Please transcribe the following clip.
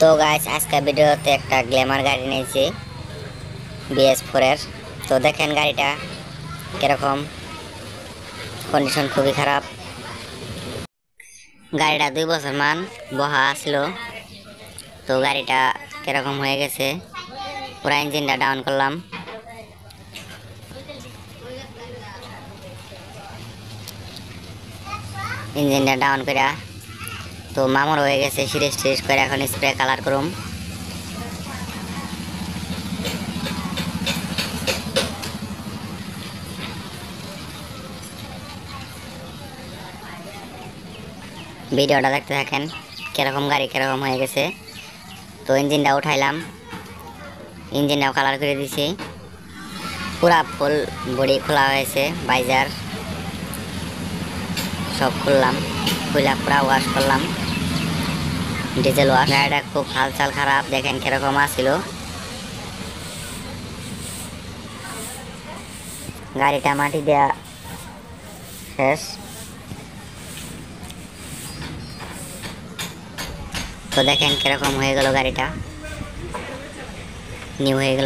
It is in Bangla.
তো গাইস আজকে ভিডিওতে একটা গ্ল্যামার গাড়ি নিয়েছি BS4 এর। তো দেখেন গাড়িটা কিরকম, কন্ডিশন খুবই খারাপ। গাড়িটা 2 বছর মান বহা আসলো। তো গাড়িটা কিরকম হয়ে গেছে, পুরা ইঞ্জিনটা ডাউন করলাম। ইঞ্জিনটা ডাউন করে তো মামর হয়ে গেছে, সিরিজ টিরিজ করে এখন স্প্রে কালার করুম। ভিডিওটা দেখতে থাকেন কিরকম গাড়ি কিরকম হয়ে গেছে। তো ইঞ্জিনটা উঠাইলাম, ইঞ্জিনটাও কালার করে দিছি, পুরা ফুল বডি খোলা হয়েছে, বাইজার সব খুললাম, খুলে পুরা ওয়াশ করলাম, ডিজেল ওয়াশ। গাড়িটা খুব হালচাল খারাপ, দেখেন কিরকম আসছিল। গাড়িটা মাটি দেয়া শেষ। তো দেখেন কিরকম হয়ে গেল, গাড়িটা নিউ হয়ে গেল।